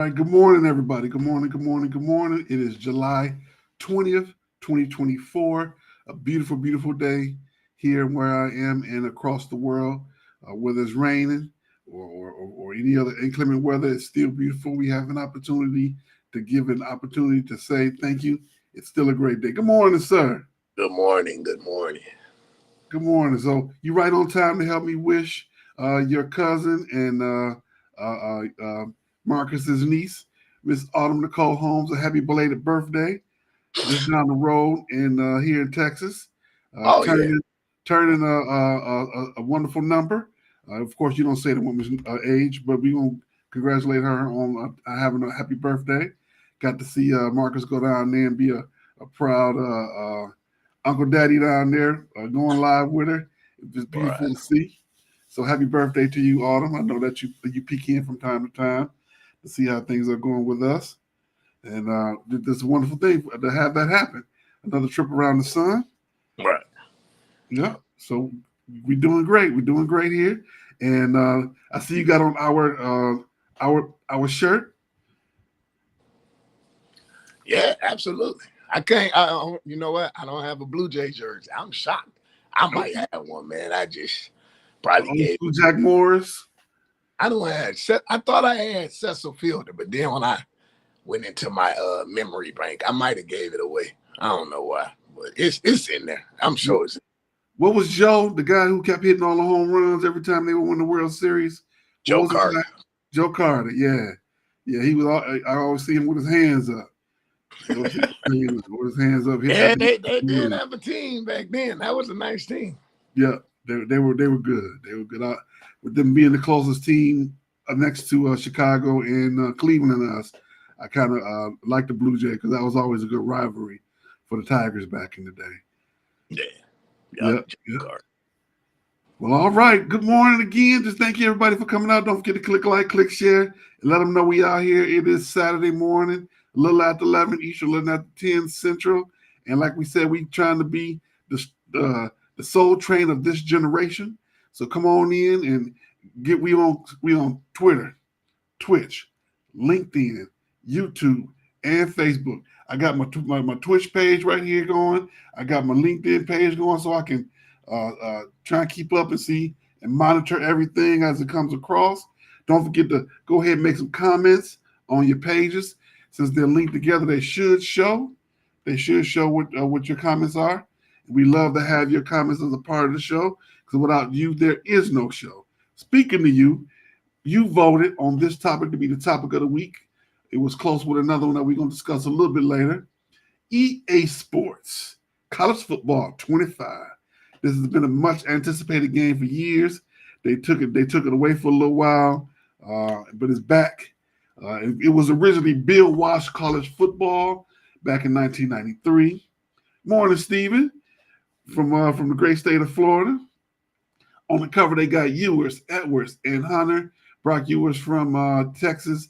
All right, good morning, everybody. Good morning, good morning, good morning. It is July 20th, 2024. A beautiful, beautiful day here where I am and across the world. Whether it's raining or any other inclement weather, it's still beautiful. We have an opportunity to give an opportunity to say thank you. It's still a great day. Good morning, sir. Good morning. Good morning. Good morning. So you right on time to help me wish your cousin and Marcus's niece, Miss Autumn Nicole Holmes, a happy belated birthday. Just down the road in here in Texas, turning a wonderful number. Of course, you don't say the woman's age, but we're gonna congratulate her on having a happy birthday. Got to see Marcus go down there and be a proud Uncle Daddy down there, going live with her. It was beautiful to see. So happy birthday to you, Autumn. I know that you peek in from time to time to see how things are going with us. And this is a wonderful thing to have that happen. Another trip around the sun. Right. Yeah. So we're doing great. We're doing great here. And I see you got on our shirt. Yeah, absolutely. I can't. You know what? I don't have a Blue Jay jersey. I'm shocked. I might have one, man. I just probably gave Jack Morris. I thought I had Cecil Fielder, but then when I went into my memory bank, I might have gave it away. I don't know why, but it's in there. I'm sure it's in there. What was Joe, the guy who kept hitting all the home runs every time they would win the World Series? Joe Carter. Joe Carter, yeah. Yeah, he was. I always see him with his hands up. With his hands up. Yeah, they did have a team back then. That was a nice team. Yeah, they were good. They were good. With them being the closest team next to Chicago and Cleveland and us, I kind of like the Blue Jays because that was always a good rivalry for the Tigers back in the day. Yeah. Well, all right. Good morning again. Just thank you, everybody, for coming out. Don't forget to click like, click share, and let them know we out here. It is Saturday morning, a little after 11 Eastern, a little after 10 Central. And like we said, we trying to be the soul train of this generation. So come on in and we on Twitter, Twitch, LinkedIn, YouTube, and Facebook. I got my Twitch page right here going. I got my LinkedIn page going so I can try and keep up and see and monitor everything as it comes across. Don't forget to go ahead and make some comments on your pages. Since they're linked together, they should show. They should show what your comments are. We love to have your comments as a part of the show because without you, there is no show. Speaking to you, you voted on this topic to be the topic of the week. It was close with another one that we're going to discuss a little bit later. EA Sports, College Football 25. This has been a much anticipated game for years. They took it away for a little while, but it's back. It was originally Bill Walsh College Football back in 1993. Morning, Stephen, from the great state of Florida. On the cover, they got Ewers, Edwards, and Hunter. Brock Ewers from Texas,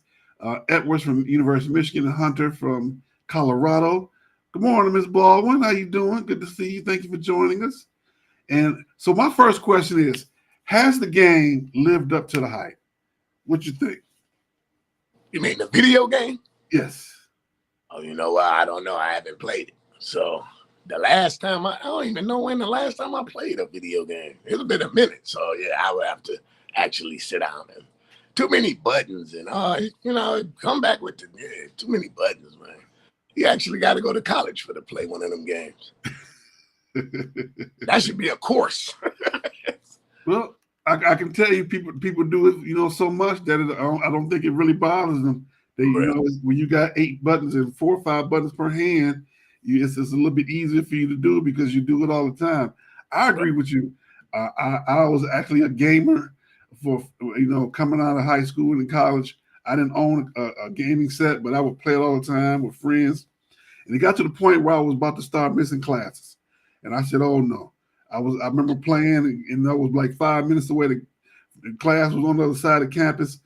Edwards from University of Michigan, and Hunter from Colorado. Good morning, Ms. Baldwin. How you doing? Good to see you. Thank you for joining us. And so my first question is, has the game lived up to the hype? What you think? You mean the video game? Yes. Oh, you know what? I don't know. I haven't played it. So the last time, I don't even know when the last time I played a video game. It's been a minute. So, yeah, I would have to actually sit down and too many buttons and, come back with too many buttons, man. You actually got to go to college to play one of them games. That should be a course. Well, I can tell you people do it, so much that I don't think it really bothers them. When you got 8 buttons and 4 or 5 buttons per hand, it's a little bit easier for you to do it because you do it all the time. I agree with you. I was actually a gamer for coming out of high school and in college. I didn't own a gaming set, but I would play it all the time with friends. And it got to the point where I was about to start missing classes, and I said, "Oh no!" I remember playing, and I was like 5 minutes away. The class was on the other side of campus.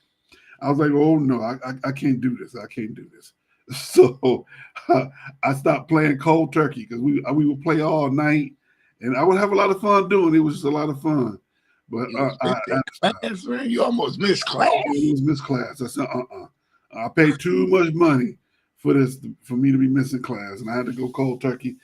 I was like, "Oh no, I can't do this. I can't do this." So I stopped playing cold turkey because we would play all night, and I would have a lot of fun doing it. It was just a lot of fun. But you almost missed class. I almost missed class. I said, I paid too much money for me to be missing class, and I had to go cold turkey.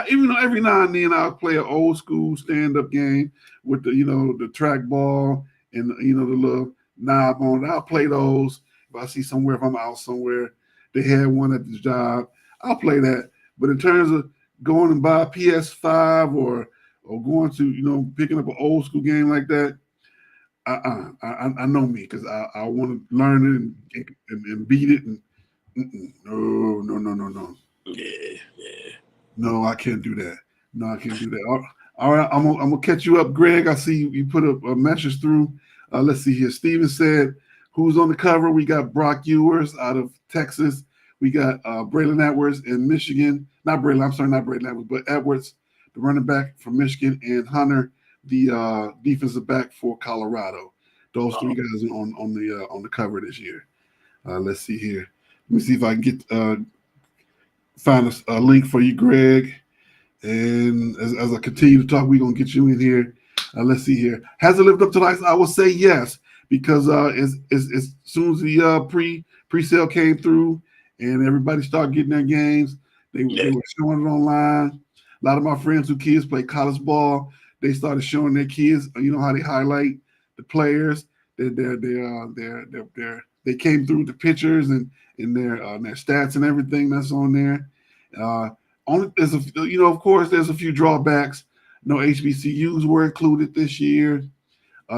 Even though every now and then I'll play an old school stand up game with the track ball and the little knob on it. I'll play those if I see somewhere, if I'm out somewhere. They had one at the job. I'll play that. But in terms of going and buy a PS5 or going to picking up an old school game like that, I know me, because I want to learn it and beat it. And no. Yeah. No, I can't do that. No, I can't do that. All right, I'm gonna catch you up, Greg. I see you put a message through. Let's see here. Steven said, "Who's on the cover?" We got Brock Ewers out of Texas. We got Braylon Edwards in Michigan. Not Braylon. I'm sorry, not Braylon Edwards, but Edwards, the running back from Michigan, and Hunter, the defensive back for Colorado. Those three guys are on the cover this year. Let's see here. Let me see if I can get find a link for you, Greg. And as I continue to talk, we're gonna get you in here. Let's see here. Has it lived up to the hype? I will say yes, because as soon as the pre-sale came through and everybody started getting their games, they were showing it online. A lot of my friends whose kids play college ball, they started showing their kids, how they highlight the players. They came through the pictures and their stats and everything that's on there. Of course, there's a few drawbacks. No HBCUs were included this year.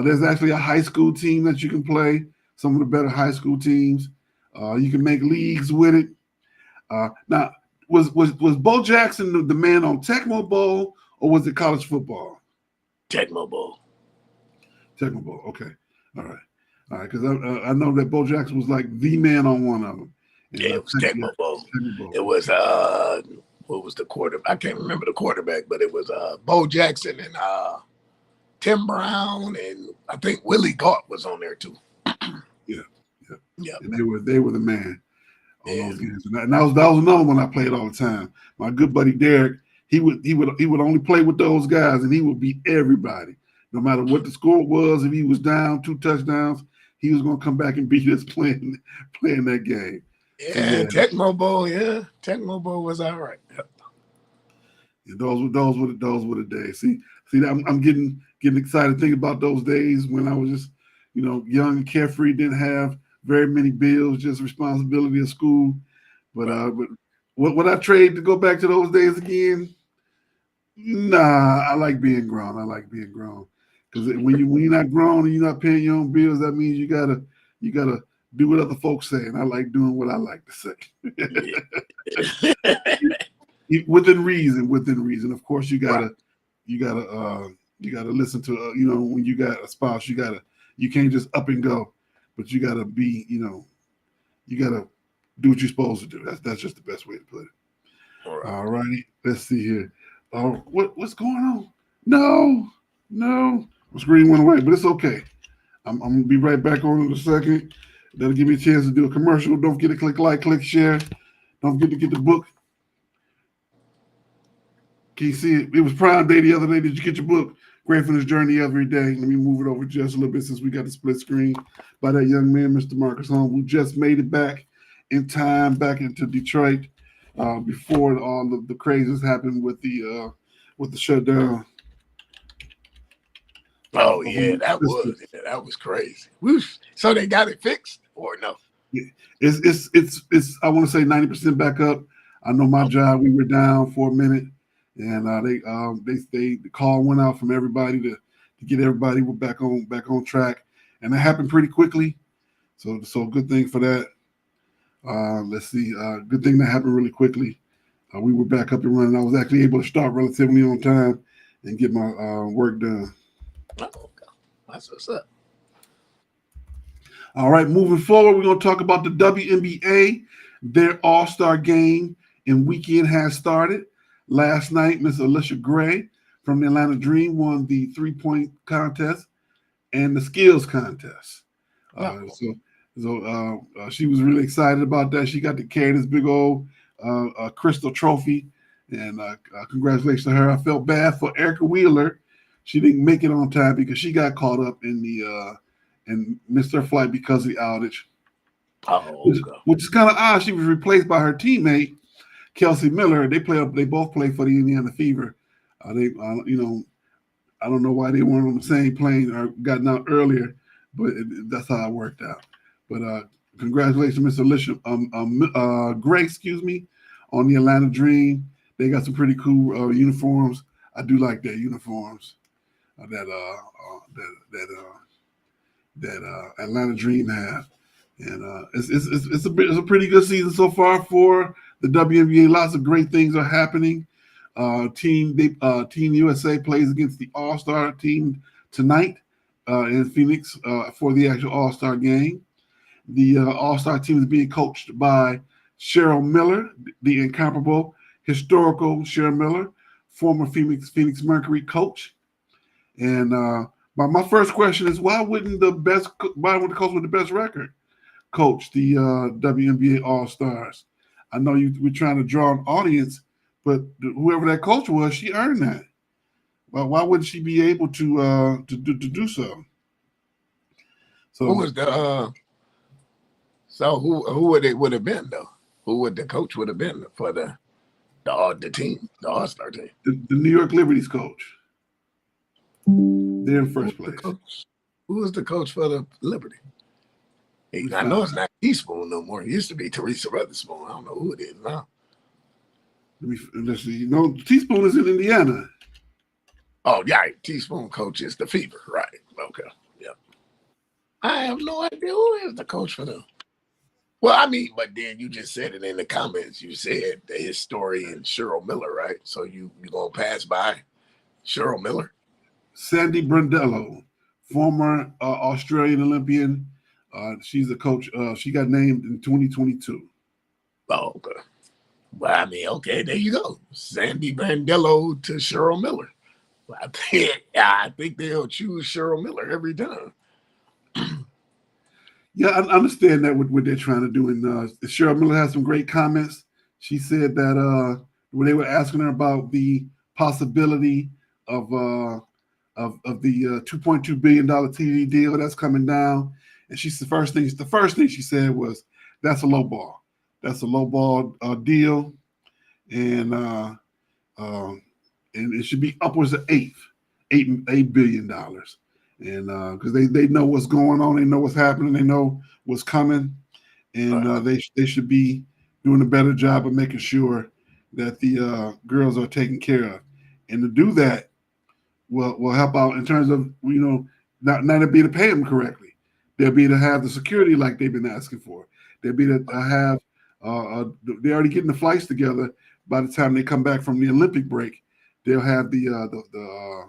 There's actually a high school team that you can play. Some of the better high school teams. You can make leagues with it. Now, was Bo Jackson the man on Techmo Bowl, or was it college football? Techmo Bowl. Techmo Bowl. Okay. All right. Because I know that Bo Jackson was like the man on one of them. And it was Techmo Bowl. It was what was the quarterback? I can't remember the quarterback, but it was Bo Jackson and Tim Brown, and I think Willie Galt was on there too. Yeah. And they were the man on those games. And that was another one I played all the time. My good buddy Derek, he would only play with those guys, and he would beat everybody, no matter what the score was. If he was down 2 touchdowns, he was going to come back and beat us playing that game. Yeah, Techmo Bowl. Yeah, Techmo Bowl was all right. Yep. And those were the days. See, I'm getting excited thinking about those days when I was just, young and carefree, didn't have very many bills, just responsibility of school. But would I trade to go back to those days again? Nah, I like being grown. Because when you're not grown and you're not paying your own bills, that means you gotta do what other folks say, and I like doing what I like to say. Within reason. Of course, you gotta listen to when you got a spouse, you can't just up and go, but you gotta be you gotta do what you're supposed to do. That's just the best way to put it. All righty, let's see here. What's going on? No, my screen went away, but it's okay. I'm gonna be right back on in a second. That'll give me a chance to do a commercial. Don't forget to click like, click share. Don't forget to get the book. Can you see it? It was Prime Day the other day. Did you get your book? Gratefulness Journey Every Day. Let me move it over just a little bit since we got the split screen by that young man, Mr. Marcus Holmes, who just made it back in time, back into Detroit before all the craziness happened with the shutdown. Oh yeah, that was crazy. Whoosh. So they got it fixed or no? Yeah. It's I want to say 90% back up. I know my job, we were down for a minute, and the call went out from everybody to get everybody back on track, and it happened pretty quickly. So good thing for that. Let's see, good thing that happened really quickly. We were back up and running. I was actually able to start relatively on time and get my work done. Oh, that's what's up. All right, moving forward, we're going to talk about the WNBA. Their All-Star Game and weekend has started. Last night, Miss Allisha Gray from the Atlanta Dream won the 3-point contest and the skills contest. So she was really excited about that. She got to carry this big old crystal trophy, and congratulations to her. I felt bad for Erica Wheeler. She didn't make it on time because she got caught up in and missed her flight because of the outage. Oh, okay. which is kind of odd. She was replaced by her teammate Kelsey Miller. They both play for the Indiana Fever. I don't know why they weren't on the same plane or gotten out earlier, but that's how it worked out. But congratulations, Miss Allisha Gray, on the Atlanta Dream. They got some pretty cool uniforms. I do like their uniforms that Atlanta Dream have, and it's a pretty good season so far for the WNBA. Lots of great things are happening. Team USA plays against the All-Star team tonight in Phoenix for the actual All-Star game. The All-Star team is being coached by Cheryl Miller, the incomparable, historical Cheryl Miller, former Phoenix Mercury coach. And my first question is, why wouldn't the coach with the best record coach the WNBA All-Stars? I know we're trying to draw an audience, but whoever that coach was, she earned that. Well, why wouldn't she be able to do so? So who was the so who would have been though? Who would the coach would have been for the team, the All-Star team? The New York Liberty's coach. They're in first place. Who was the coach for the Liberty? I know it's not Teaspoon no more. It used to be Teresa Witherspoon. I don't know who it is now. Let's see. No, Teaspoon is in Indiana. Oh, yeah. Teaspoon coach is the Fever. Right. Okay. Yeah. I have no idea who is the coach for them. Well, I mean, but then you just said it in the comments. You said the historian Cheryl Miller, right? So you going to pass by Cheryl Miller? Sandy Brondello, former Australian Olympian. She's a coach. She got named in 2022. Oh, okay. Well, I mean, okay, there you go. Sandy Brondello to Cheryl Miller. I think they'll choose Cheryl Miller every time. Yeah, I understand that what they're trying to do. And Cheryl Miller has some great comments. She said that when they were asking her about the possibility of the $2.2 billion TV deal that's coming down, and the first thing she said was, "That's a low ball. That's a low ball deal, and it should be upwards of $8 billion." And because they know what's going on, they know what's happening, they know what's coming, and they should be doing a better job of making sure that the girls are taken care of. And to do that will help out in terms of, not to be to pay them correctly. They'll be to have the security like they've been asking for. They'll be to have they're already getting the flights together. By the time they come back from the Olympic break, they'll have the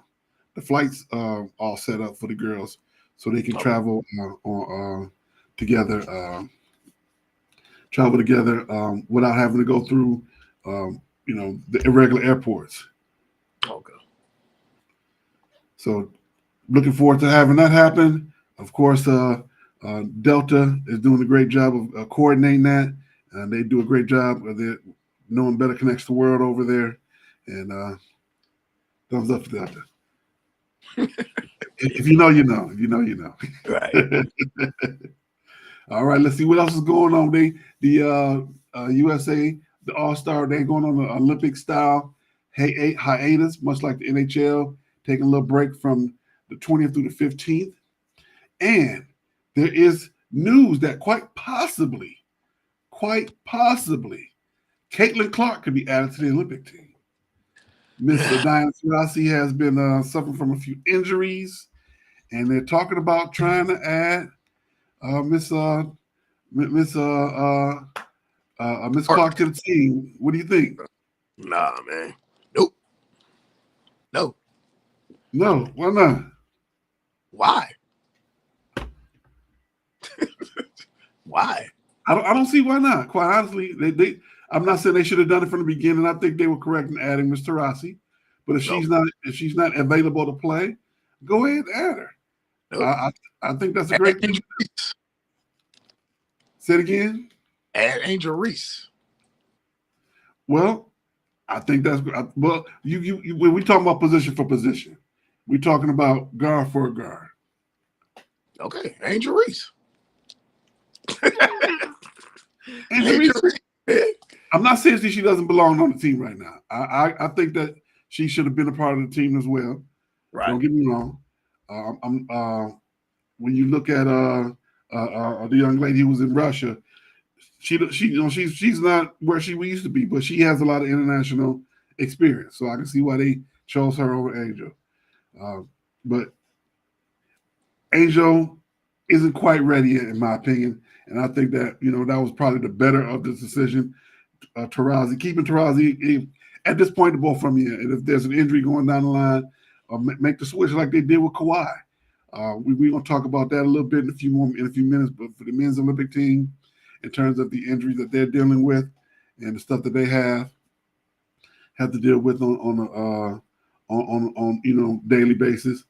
flights all set up for the girls, so they can travel together without having to go through the irregular airports. Okay. So looking forward to having that happen. Of course, Delta is doing a great job of coordinating that. They do a great job of knowing better connects the world over there. And thumbs up for Delta. If you know, you know. If you know, you know. Right. All right, let's see what else is going on. The USA, the All-Star, they're going on an Olympic style hiatus, much like the NHL, taking a little break from the 20th through the 15th. And there is news that quite possibly, Caitlin Clark could be added to the Olympic team. Miss Diana Taurasi has been suffering from a few injuries, and they're talking about trying to add Miss Clark to the team. What do you think? Nah, man. Nope. No. No, why not? Why? Why? I don't see why not. Quite honestly, I'm not saying they should have done it from the beginning. I think they were correct in adding Miss Taurasi. But if she's not available to play, go ahead and add her. Nope. I think that's a great thing. Say it again. Add Angel Reese. Well, I think that's well. You when we talking about position for position, we're talking about guard for a guard. Okay, Angel Reese. And I'm not saying that she doesn't belong on the team right now. I think that she should have been a part of the team as well. Right. Don't get me wrong. When you look at the young lady who was in Russia, she's not where she used to be, but she has a lot of international experience. So I can see why they chose her over Angel. But Angel isn't quite ready yet, in my opinion. And I think that, that was probably the better of the decision. Taurasi, keeping Taurasi at this point, the ball from you. And if there's an injury going down the line, make the switch like they did with Kawhi. We're going to talk about that a little bit in a few minutes. But for the men's Olympic team, in terms of the injuries that they're dealing with and the stuff that they have to deal with on daily basis,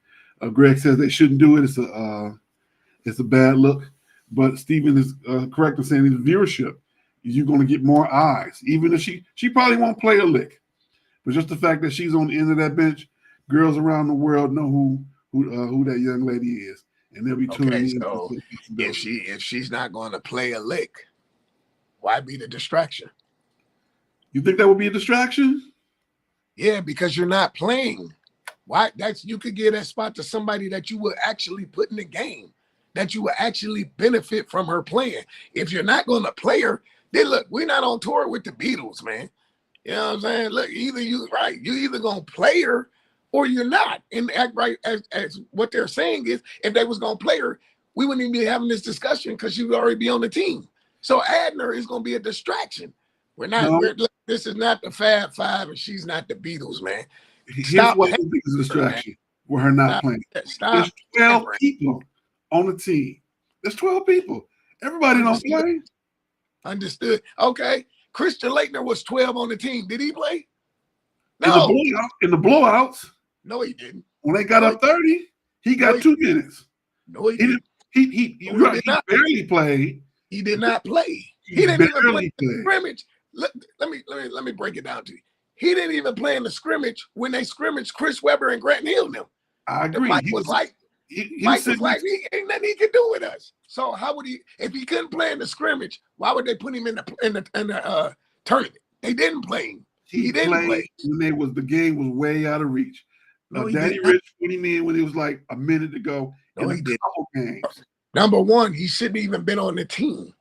Greg says they shouldn't do it. It's a bad look. But Stephen is correct in saying his viewership. You're going to get more eyes, even if she probably won't play a lick. But just the fact that she's on the end of that bench, girls around the world know who that young lady is, and they'll be tuning in. So if she's not going to play a lick, why be the distraction? You think that would be a distraction? Yeah, because you're not playing. Why? You could give that spot to somebody that you would actually put in the game, that you would actually benefit from her playing. If you're not going to play her, then look, we're not on tour with the Beatles, man. You know what I'm saying? Look, you either gonna play her or you're not. And act right as what they're saying is, if they was gonna play her, we wouldn't even be having this discussion because she would already be on the team. So adding her is gonna be a distraction. This is not the Fab Five, and she's not the Beatles, man. Here's what the biggest distraction with her not playing. There's 12 people on the team. There's 12 people. Everybody don't play. Understood. Okay. Christian Laettner was 12 on the team. Did he play? No. In the blowouts. No, he didn't. When they got up 30, he got 2 minutes. No, he didn't. He barely played. He did not play. He didn't even play the scrimmage. Let me break it down to you. He didn't even play in the scrimmage when they scrimmaged Chris Webber and Grant Hill now. I agree. Mike was like, he ain't nothing he could do with us. So how would he, if he couldn't play in the scrimmage, why would they put him in the tournament? They didn't play him. He didn't play when the game was way out of reach. Danny Rich put him in when it was like a minute to go. No, he didn't. Games. Number one, he shouldn't even been on the team.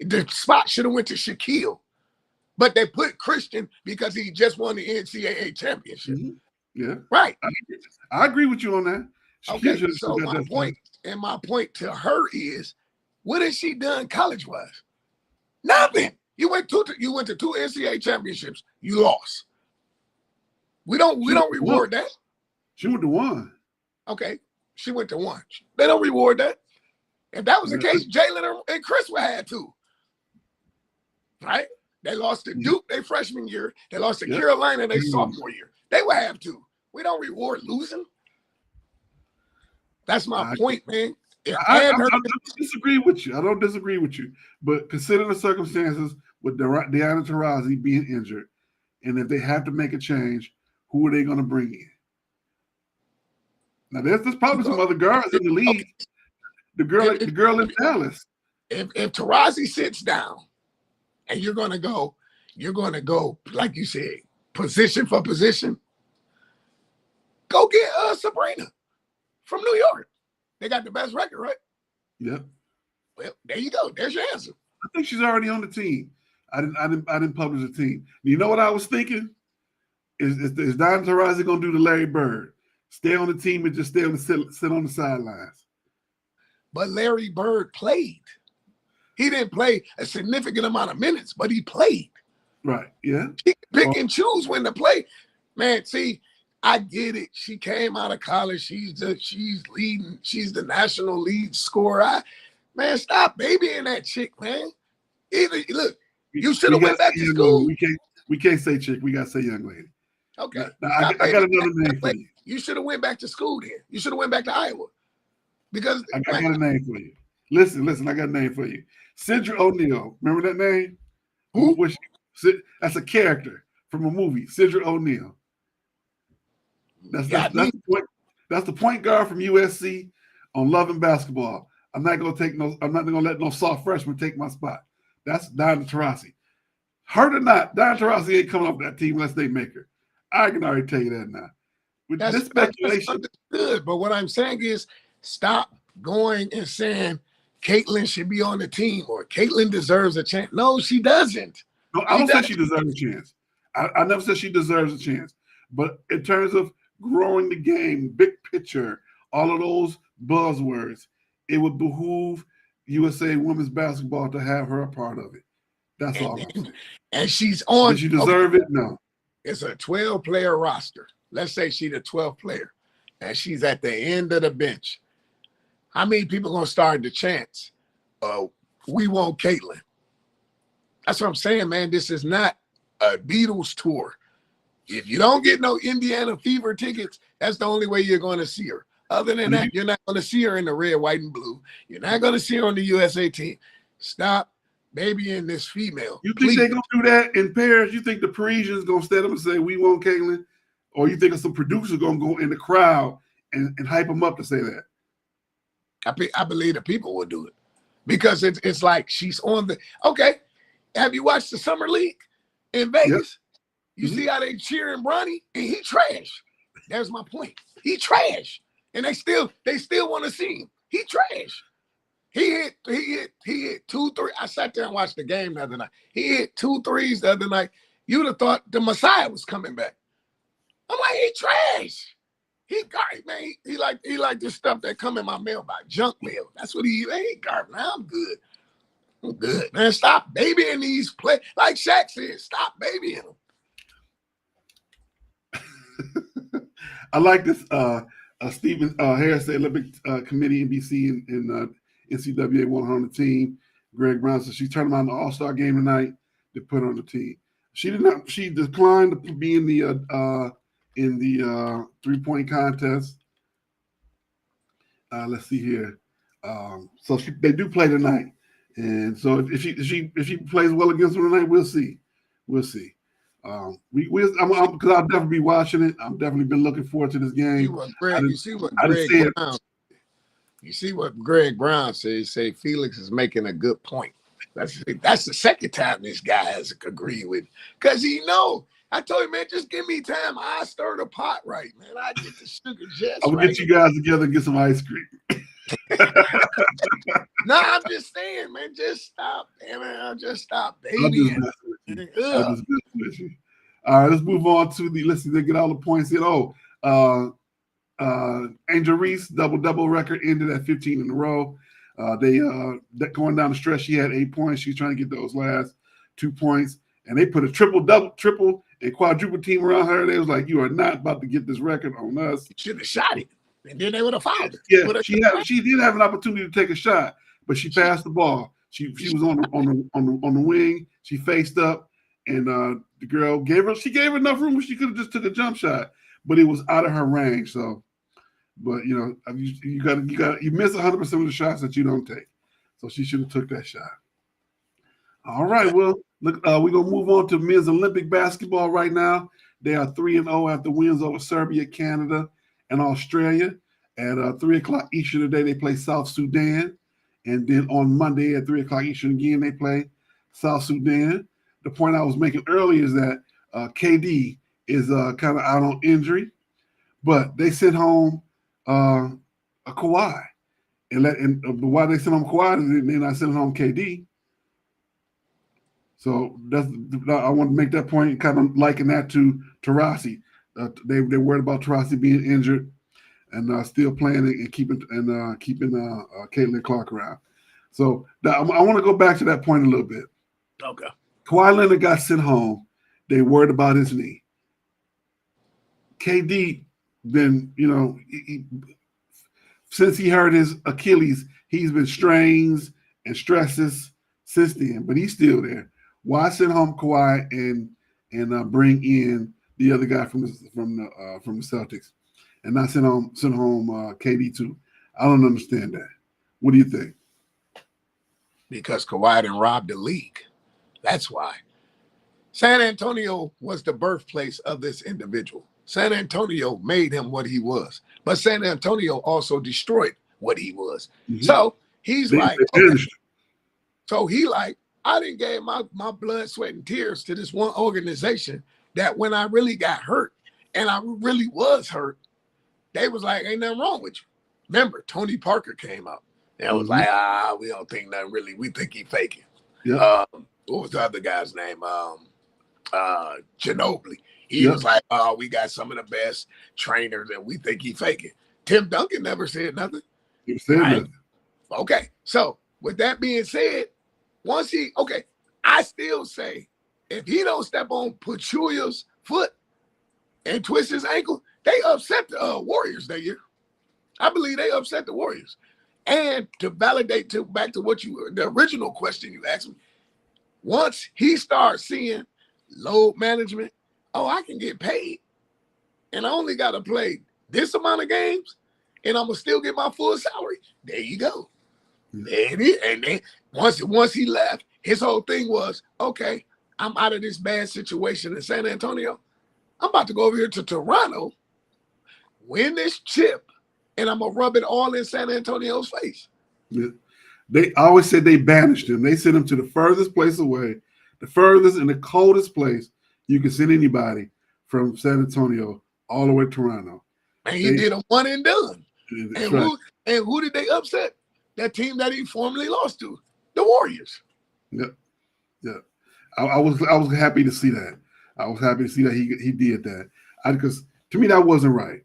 The spot should have went to Shaquille. But they put Christian because he just won the NCAA championship. Mm-hmm. Yeah. Right. I agree with you on that. Okay, so my point to her is, what has she done college-wise? Nothing. You went to 2 NCAA championships. You lost. We don't reward that. She went to 1. Okay, she went to 1. They don't reward that. If that was the case, Jalen and Chris would have 2. Right? They lost to Duke their freshman year. They lost to Carolina their sophomore year. They would have 2. We don't reward losing. That's my point, man. I don't disagree with you. I don't disagree with you. But considering the circumstances with Diana Taurasi being injured, and if they have to make a change, who are they going to bring in? Now, there's probably some other girls in the league. Okay. The girl in Dallas. If Taurasi sits down, and you're going to go, like you said, position for position, go get Sabrina from New York. They got the best record, right? Yeah. Well, there you go. There's your answer. I think she's already on the team. I didn't publish the team. You know what I was thinking? Is Diana Taurasi going to do the Larry Bird? Stay on the team and just sit on the sidelines. But Larry Bird played. He didn't play a significant amount of minutes, but he played. Right, yeah. She can pick and choose when to play. Man, see, I get it. She came out of college. She's leading. She's the national lead scorer. Man, stop babying that chick, man. Look, you should have went back to school. We can't say chick. We got to say young lady. Okay. Now, I got another name for you. You should have went back to school then. You should have went back to Iowa. Because I got a name for you. Listen, I got a name for you. Sidra O'Neal. Remember that name? Who? That's a character from a movie, Sidra O'Neal. That's the point guard from USC on Love and Basketball. I'm not gonna let no soft freshman take my spot. That's Diana Taurasi. Hurt or not, Diana Taurasi ain't coming off that team unless they make her. I can already tell you that now. With this speculation, that's understood. But what I'm saying is, stop going and saying Caitlyn should be on the team or Caitlyn deserves a chance. No, she doesn't. No, I don't say she deserves a chance. I never said she deserves a chance. But in terms of growing the game, big picture, all of those buzzwords, it would behoove USA women's basketball to have her a part of it. That's all I'm saying. And she's on. Does she deserve it? No. It's a 12-player roster. Let's say she's the 12th player, and she's at the end of the bench. How many people gonna start the chants? We want Caitlyn. That's what I'm saying, man. This is not a Beatles tour. If you don't get no Indiana Fever tickets, that's the only way you're going to see her. Other than that, you're not going to see her in the red, white, and blue. You're not going to see her on the USA team. Stop babying this female. You think they're going to do that in Paris? You think the Parisians going to stand up and say, we want Caitlyn? Or you think some producers going to go in the crowd and hype them up to say that? I believe the people will do it. Because it's like she's on the – okay, have you watched the Summer League in Vegas? Yep. You see how they cheering Bronny? And he trash. That's my point. He trash. And they still want to see him. He trash. He hit 2 3. I sat there and watched the game the other night. He hit 2 threes the other night. You'd have thought the Messiah was coming back. I'm like, he trash. He garbage, man. He like this stuff that come in my mailbox, junk mail. That's what he garbage. Now I'm good. I'm good, man. Stop babying these play. Like Shaq said, stop babying them. I like this. Stephen Harris, the Olympic Committee, NBC, and NCAA want her on the team. Greg Brown said she turned him on the All-Star game tonight to put her on the team. She did not. She declined to be in the 3-point contest. Let's see here. So they do play tonight, and so if she plays well against them tonight, we'll see. We'll see. Because I'll definitely be watching it. I've definitely been looking forward to this game. You see what Greg Brown says. Say Felix is making a good point. That's the second time this guy has agreed with, because he know. I told him, man, just give me time. I stir the pot right, man. I get the sugar just I'll get you guys together and get some ice cream. No, I'm just saying, man, just stop. Damn it, I'll just stop, baby. All right, let's move on to listen, they get all the points in. Angel Reese, double record, ended at 15 in a row. That going down the stretch, she had 8 points. She's trying to get those last 2 points. And they put a triple, and quadruple team around her. They was like, you are not about to get this record on us. You should have shot it. And then they would have fouled it. Yeah, she did have an opportunity to take a shot, but she passed the ball. She was on the wing. She faced up, and the girl gave her enough room where she could have just took a jump shot, but it was out of her range. So, but you miss 100% of the shots that you don't take. So she should have took that shot. All right, well, look, we're gonna move on to men's Olympic basketball right now. They are 3-0 after wins over Serbia, Canada, and Australia. At 3:00 Eastern today, they play South Sudan. And then on Monday at 3:00 Eastern again, they play South Sudan. The point I was making earlier is that KD is kind of out on injury, but they sent home a Kawhi. But why they sent home Kawhi, they're not sending home KD. So I want to make that point, kind of liken that to Taurasi. They worried about Taurasi being injured and still playing and keeping Caitlin Clark around. So I want to go back to that point a little bit. Okay. Kawhi Leonard got sent home. They worried about his knee. KD, then, since he hurt his Achilles, he's been strains and stresses since then, but he's still there. Why send home Kawhi and bring in the other guy from the Celtics, and not send home KD too? I don't understand that. What do you think? Because Kawhi didn't rob the league. That's why. San Antonio was the birthplace of this individual. San Antonio made him what he was, but San Antonio also destroyed what he was. Mm-hmm. So he's like, okay. So he like, I didn't give my blood, sweat, and tears to this one organization that when I really got hurt, and I really was hurt, they was like, ain't nothing wrong with you. Remember, Tony Parker came out. And was like, we don't think nothing really. We think he faking. Yeah. What was the other guy's name? Ginobili. He was like, we got some of the best trainers and we think he faking. Tim Duncan never said nothing. He said nothing. Okay. So with that being said, I still say if he don't step on Pachulia's foot and twist his ankle, they upset the Warriors that year. I believe they upset the Warriors. And to validate back to the original question you asked me, once he starts seeing load management, I can get paid, and I only got to play this amount of games, and I'm gonna still get my full salary. There you go. And then once he left, his whole thing was, okay, I'm out of this bad situation in San Antonio. I'm about to go over here to Toronto, win this chip, and I'm going to rub it all in San Antonio's face. Yeah. They always said they banished him. They sent him to the furthest place away, the furthest and the coldest place you can send anybody from San Antonio all the way to Toronto. And he did a one and done. And who did they upset? That team that he formerly lost to, the Warriors. Yep. Yeah. I was happy to see that. I was happy to see that he did that. Because to me, that wasn't right.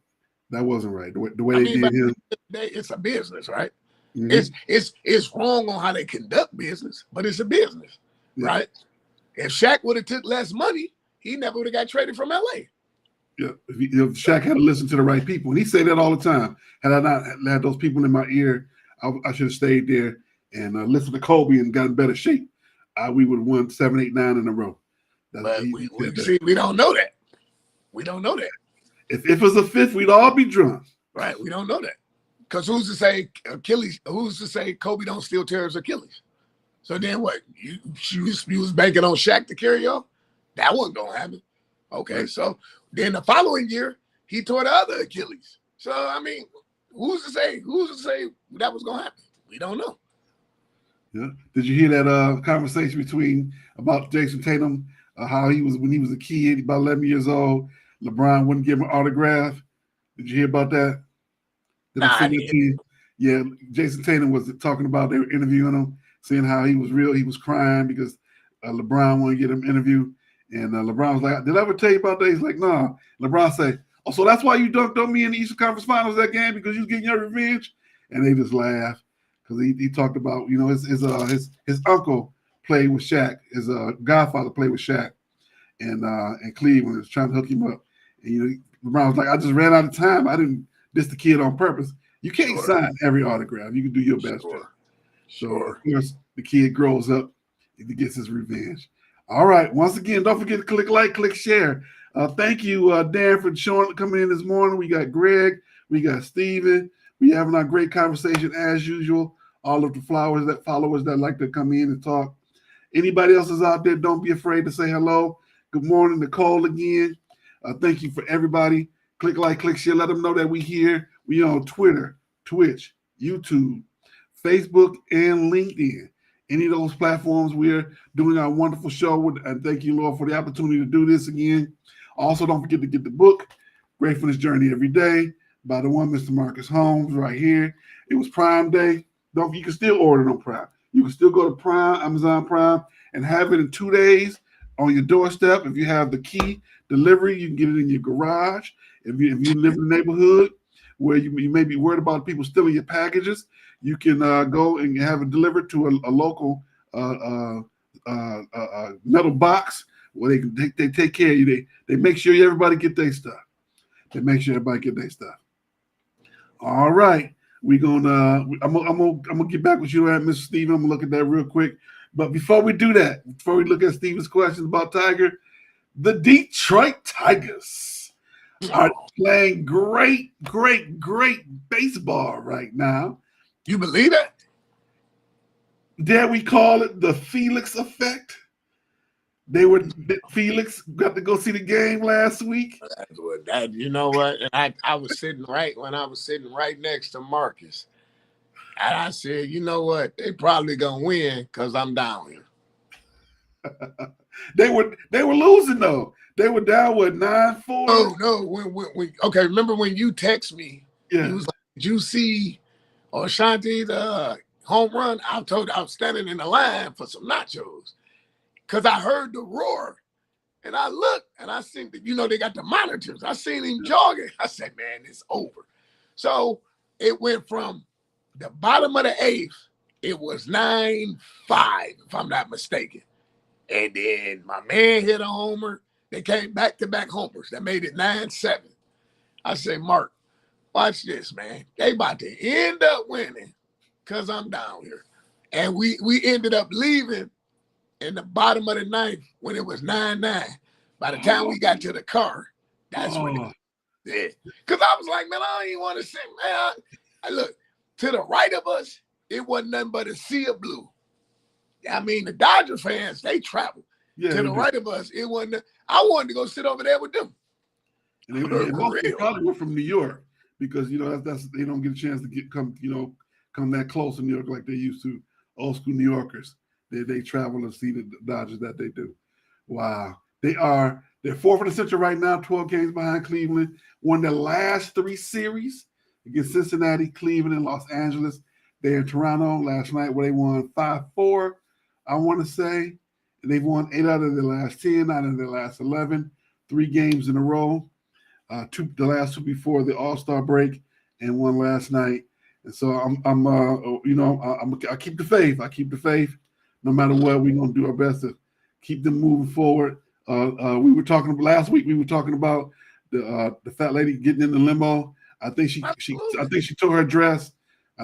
That wasn't right. The way they did him. It's a business, right? Mm-hmm. It's wrong on how they conduct business, but it's a business, right? If Shaq would have took less money, he never would have got traded from LA. Yeah, if Shaq had to listen to the right people, and he say that all the time. Had I not had those people in my ear, I should have stayed there and listened to Kobe and got in better shape. We would have won 7, 8, 9 in a row. But we don't know that. We don't know that. If it was a fifth, we'd all be drunk. Right, we don't know that. Because who's to say Achilles? Who's to say Kobe don't still tear his Achilles? So then what? You was banking on Shaq to carry y'all? That wasn't gonna happen. Okay, so then the following year he tore the other Achilles. So I mean, who's to say that was gonna happen? We don't know. Yeah. Did you hear that conversation about Jason Tatum? How he was when he was a kid, about 11 years old. LeBron wouldn't give him an autograph. Did you hear about that? I didn't. Yeah, Jason Tatum was talking about, they were interviewing him, saying how he was real. He was crying because LeBron wanted to get him an interview. And LeBron was like, did I ever tell you about that? He's like, nah. LeBron said, so that's why you dunked on me in the Eastern Conference Finals that game, because you was getting your revenge? And they just laughed because he talked about, his uncle played with Shaq. His godfather played with Shaq and Cleveland was trying to hook him up. And, LeBron was like, I just ran out of time. I didn't diss the kid on purpose. You can't sign every autograph. You can do your best. So, of course, the kid grows up and he gets his revenge. All right. Once again, don't forget to click like, click share. Thank you, Dan, for coming in this morning. We got Greg. We got Steven. We having our great conversation as usual. All of the followers that like to come in and talk. Anybody else is out there, don't be afraid to say hello. Good morning, Nicole, again. Thank you for everybody. Click like, click share. Let them know that we here. We on Twitter, Twitch, YouTube, Facebook, and LinkedIn. Any of those platforms, we're doing our wonderful show. And thank you, Lord, for the opportunity to do this again. Also, don't forget to get the book, Gratefulness Journey Every Day, by the one Mr. Marcus Holmes right here. It was Prime Day. You can still order it on Prime. You can still go to Prime, Amazon Prime, and have it in 2 days on your doorstep. If you have the key delivery, you can get it in your garage. If you live in a neighborhood where you may be worried about people stealing your packages, you can go and have it delivered to a local metal box where they take care of you. They make sure everybody get their stuff. All right. I'm gonna get back with you, Mr. Steven. I'm gonna look at that real quick. But before we do that, before we look at Steven's questions about Tiger, the Detroit Tigers are playing great baseball right now. You believe that? Dare we call it the Felix effect? Felix got to go see the game last week. You know what? And I was sitting right next to Marcus. And I said, you know what? They probably gonna win because I'm down here. They were losing though. They were down with 9-4. Oh no, when okay, remember when you text me? Yeah. You was like, did you see Ashanti's home run? I was standing in the line for some nachos because I heard the roar. And I looked and I seen that, they got the monitors. I seen him jogging. I said, man, it's over. So it went from the bottom of the eighth, it was 9-5, if I'm not mistaken. And then my man hit a homer. They came back-to-back homers. That made it 9-7. I said, Mark, watch this, man. They about to end up winning because I'm down here. And we ended up leaving in the bottom of the ninth when it was 9-9. By the time we got to the car, that's when it was dead. Because I was like, man, I don't even want to sit, man. I look, to the right of us, it wasn't nothing but a sea of blue. I mean, the Dodger fans, they traveled. Yeah, to the right of us, it wasn't. I wanted to go sit over there with them. And they probably were from New York because, that's they don't get a chance to come that close to New York like they used to. Old school New Yorkers. They travel to see the Dodgers that they do. Wow. They're fourth in the Central right now, 12 games behind Cleveland. Won their last 3 series against Cincinnati, Cleveland, and Los Angeles. They're in Toronto last night where they won 5-4, I want to say. And they've won 8 out of their last 10, out of their last 11, 3 games in a row. The last 2 before the All-Star break and 1 last night. And so I keep the faith. I keep the faith. No matter what, we're going to do our best to keep them moving forward. We were talking last week. We were talking about the fat lady getting in the limo. I think she tore her dress.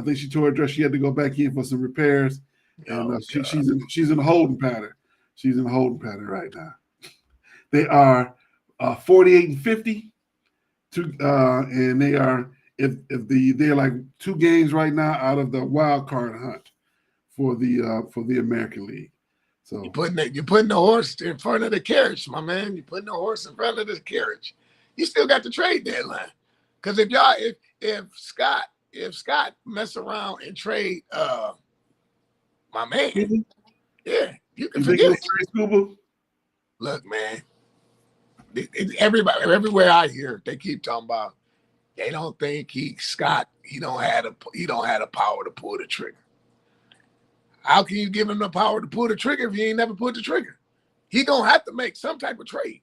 She had to go back in for some repairs, and she's in a holding pattern. She's in a holding pattern right now. They are 48-50, and they are they're like 2 games right now out of the wild card hunt for the American League. So you're putting the horse in front of the carriage, my man. You're putting the horse in front of the carriage. You still got the trade deadline. Because if Scott mess around and trade my man, yeah, you can forget it. Look, man, everywhere I hear, they keep talking about they don't think he don't have the power to pull the trigger. How can you give him the power to pull the trigger if he ain't never put the trigger? He gonna have to make some type of trade.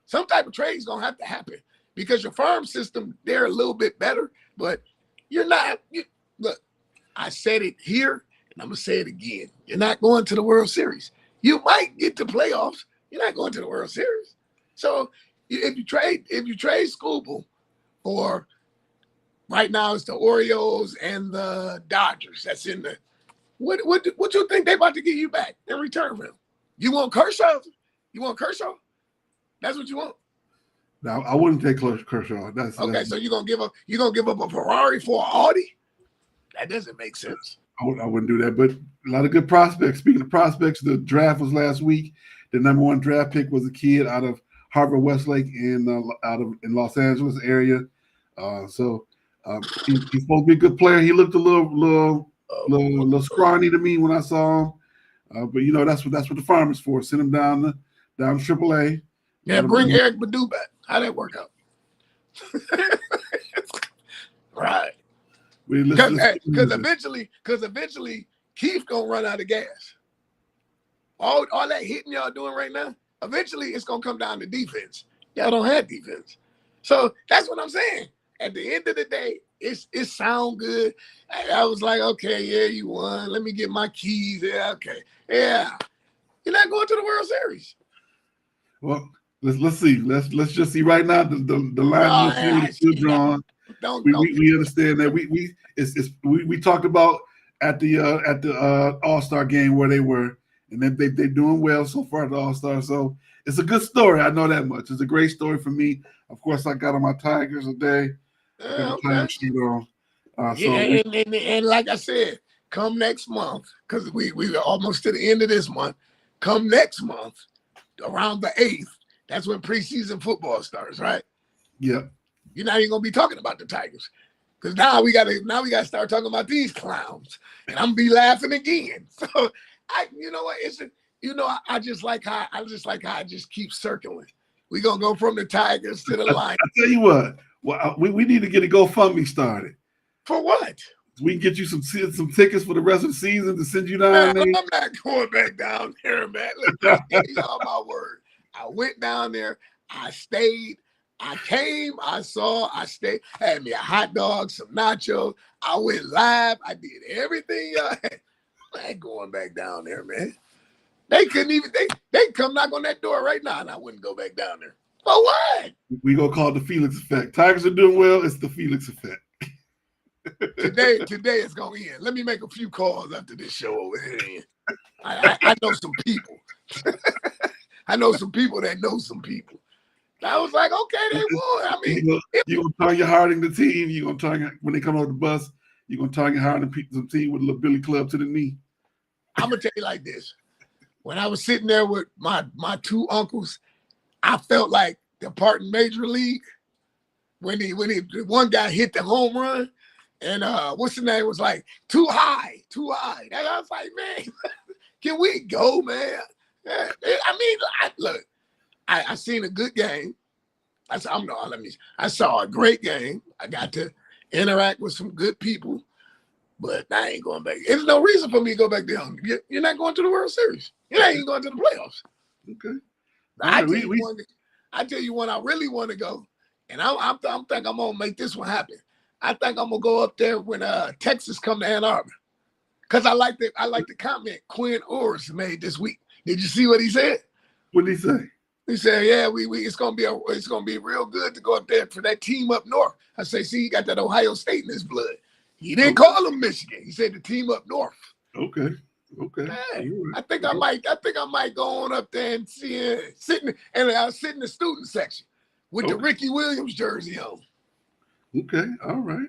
Some type of trade is gonna have to happen because your farm system, they're a little bit better, but you're not. Look, I said it here, and I'm gonna say it again. You're not going to the World Series. You might get to playoffs. You're not going to the World Series. So if you trade Scooble for right now, it's the Orioles and the Dodgers. That's in the. What you think they about to give you back in return for him? You want Kershaw? That's what you want? No, I wouldn't take Kershaw. Okay. So you're gonna give up a Ferrari for an Audi? That doesn't make sense. I wouldn't do that. But a lot of good prospects. Speaking of prospects, the draft was last week. The number 1 draft pick was a kid out of Harvard Westlake in Los Angeles area. He's supposed to be a good player. He looked a little scrawny to me when I saw him, but that's what the farm is for. Send him down to AAA. Yeah, bring Eric Badu back. How'd that work out? Right. Because eventually Keith gonna run out of gas. All that hitting y'all doing right now, eventually it's gonna come down to defense. Y'all don't have defense, so that's what I'm saying. At the end of the day, it sound good. I was like, okay, yeah, you won. Let me get my keys. Yeah, okay, yeah. You're not going to the World Series. Well, let's see. Let's just see right now. The line is still drawn. We understand that. We talked about at the All-Star game where they were, and then they're doing well so far at the All-Star. So it's a good story. I know that much. It's a great story for me. Of course, I got on my Tigers today. Okay. And like I said, come next month, because we are almost to the end of this month. Come next month, around the 8th, that's when preseason football starts, right? Yeah. You're not even gonna be talking about the Tigers, because now we gotta start talking about these clowns, and I'm gonna be laughing again. So you know what? I just like how I just keep circling. We're gonna go from the Tigers to the Lions. I tell you what, we need to get a GoFundMe started. For what? We can get you some tickets for the rest of the season to send you down Man, there. I'm not going back down there, man. Look, I tell you all my word. I went down there. I stayed. I came. I saw. I stayed. Had me a hot dog, some nachos. I went live. I did everything. I ain't going back down there, man. They couldn't even. They come knock on that door right now, and I wouldn't go back down there. For what? We gonna call it the Felix effect. Tigers are doing well. It's the Felix effect. Today it's gonna end. Let me make a few calls after this show over here. I know some people. I know some people that know some people. I was like, okay, they won. I mean, you're gonna target hiring the team. You're gonna target when they come on the bus. You're gonna target hiring some team with a little Billy Club to the knee. I'm gonna tell you like this. When I was sitting there with my two uncles, I felt like the part in Major League when one guy hit the home run. And what's the name? Was like too high. And I was like, man, can we go, man? I mean, look, I seen a good game. I saw a great game. I got to interact with some good people, but I ain't going back. There's no reason for me to go back there. You're not going to the World Series. You're not even going to the playoffs. Okay. I tell you one I really want to go, and I think I'm gonna make this one happen. I think I'm gonna go up there when Texas come to Ann Arbor, cause I like the comment Quinn Ewers made this week. Did you see what he said? What did he say? He said, "Yeah, it's gonna be real good to go up there for that team up north." I say, "See, you got that Ohio State in his blood." He didn't call them Michigan. He said the team up north. Okay. Man, right. I think I might go on up there and sit in the student section with the Ricky Williams jersey on. Okay, all right.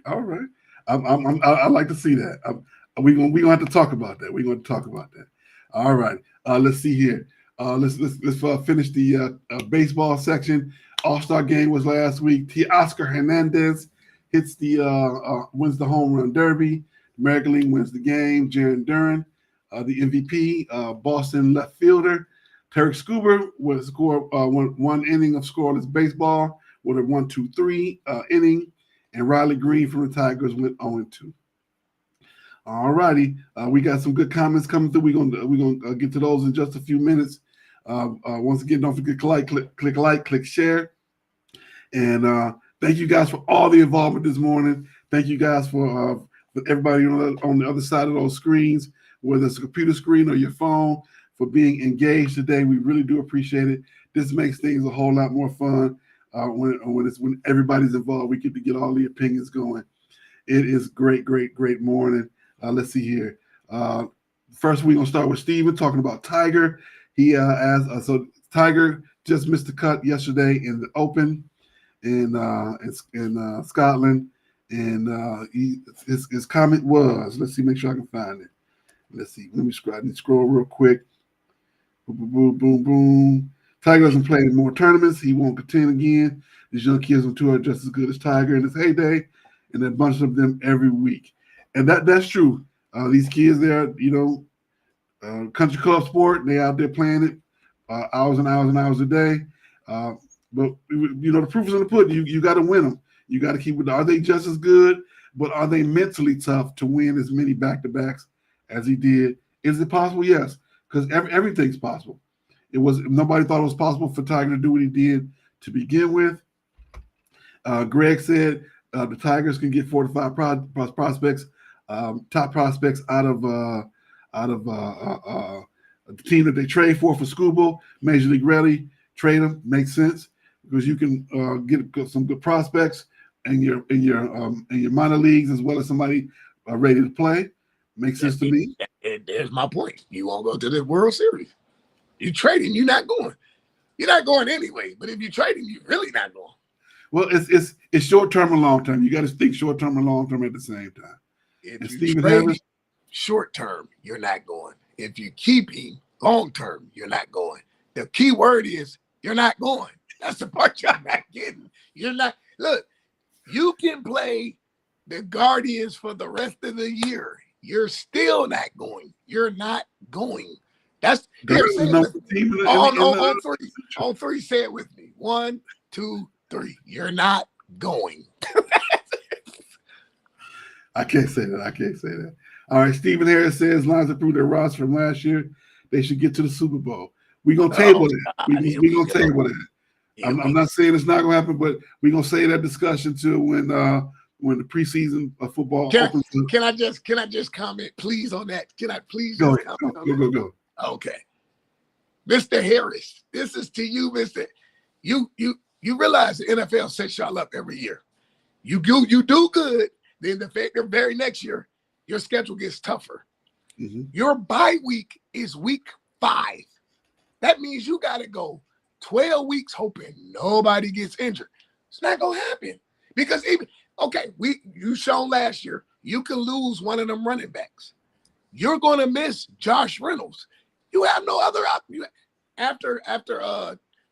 I like to see that. We gonna have to talk about that. We're going to talk about that. All right. Let's see here. Let's finish the baseball section. All-Star Game was last week. Oscar Hernandez hits wins the home run derby. American League wins the game. Jaron Duran, the MVP. Boston left fielder Tarek Scuba would score one inning of scoreless baseball with a 1-2-3 inning. And Riley Green from the Tigers went 0-2. All righty, we got some good comments coming through. We're gonna get to those in just a few minutes. Once again, don't forget to click share, and thank you guys for all the involvement this morning. Thank you guys for everybody on the other side of those screens, whether it's a computer screen or your phone, for being engaged today. We really do appreciate it. This makes things a whole lot more fun. When everybody's involved, we get to get all the opinions going. It is great morning. Let's see here. First, we're gonna start with Steven talking about Tiger. He so Tiger just missed the cut yesterday in the Open in Scotland, and his comment was, let's see, make sure I can find it. Let's see. Let me scroll real quick. Boom, boom, boom. Tiger doesn't play in more tournaments. He won't contend again. These young kids on tour are just as good as Tiger in his heyday, and a bunch of them every week. And that's true. These kids, they're, country club sport. They out there playing it hours and hours and hours a day. But, the proof is in the pudding. You got to win them. You got to keep it. Are they just as good, but are they mentally tough to win as many back-to-backs as he did? Is it possible? Yes, because everything's possible. Nobody thought it was possible for Tiger to do what he did to begin with. Greg said the Tigers can get 4 to 5 prospects, top prospects out of the team that they trade for Scuba. Major League Rally trade them, makes sense, because you can get some good prospects in your minor leagues as well as somebody ready to play. Makes sense to me. There's my point. You won't go to the World Series. You're trading, you're not going. You're not going anyway. But if you're trading, you're really not going. Well, it's short term and long term. You got to think short term and long term at the same time. If you trade short term, you're not going. If you keep him long term, you're not going. The key word is you're not going. That's the part you're not getting. You're not. Look, you can play the Guardians for the rest of the year. You're still not going. You're not going. That's here. Say it with me. On three. Central. On three. Say it with me. 1, 2, 3. You're not going. I can't say that. All right. Stephen Harris says Lions improved their roster from last year. They should get to the Super Bowl. We're gonna table that. We're gonna table that. I'm not saying it's not gonna happen, but we're gonna save that discussion till when the preseason of football opens. Can I just comment, please, on that? Can I please go just comment on that? Go. Okay. Mr. Harris, this is to you, Mr. You realize the NFL sets y'all up every year. You do good, then the very next year, your schedule gets tougher. Mm-hmm. Your bye week is week 5. That means you got to go 12 weeks hoping nobody gets injured. It's not gonna happen because you shown last year you can lose one of them running backs. You're gonna miss Josh Reynolds. You have no other option after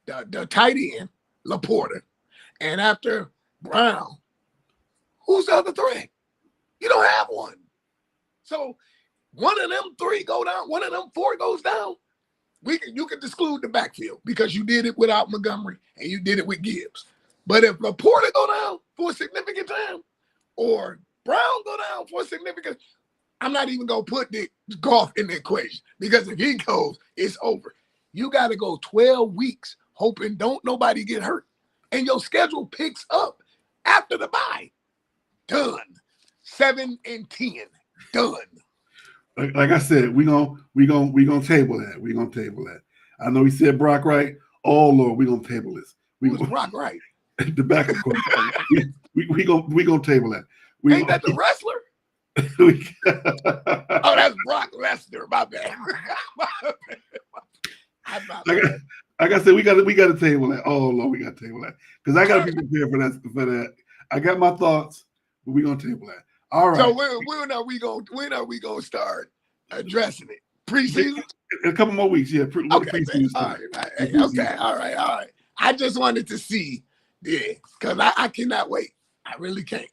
the tight end Laporta and after Brown. Who's the other threat? You don't have one. So one of them 3 go down, one of them 4 goes down. You can exclude the backfield because you did it without Montgomery and you did it with Gibbs. But if Laporta go down for a significant time or Brown go down for a significant, I'm not even going to put the golf in the equation because if he goes, it's over. You got to go 12 weeks hoping don't nobody get hurt. And your schedule picks up after the bye. Done. 7-10. Done. Like I said, we gonna table that. We're gonna table that. I know he said Brock Wright. Oh Lord, we're gonna table this. Who's Brock Wright? The backup quarterback. we gonna table that. Ain't that the wrestler? Oh, that's Brock Lesnar. My bad. Like I said, we got to table that. Oh Lord, we got to table that because I got to be prepared for that. I got my thoughts, but we're gonna table that. All right. So when are we gonna start addressing it? Preseason? In a couple more weeks, yeah. Preseason. All right. I just wanted to see, because I cannot wait. I really can't.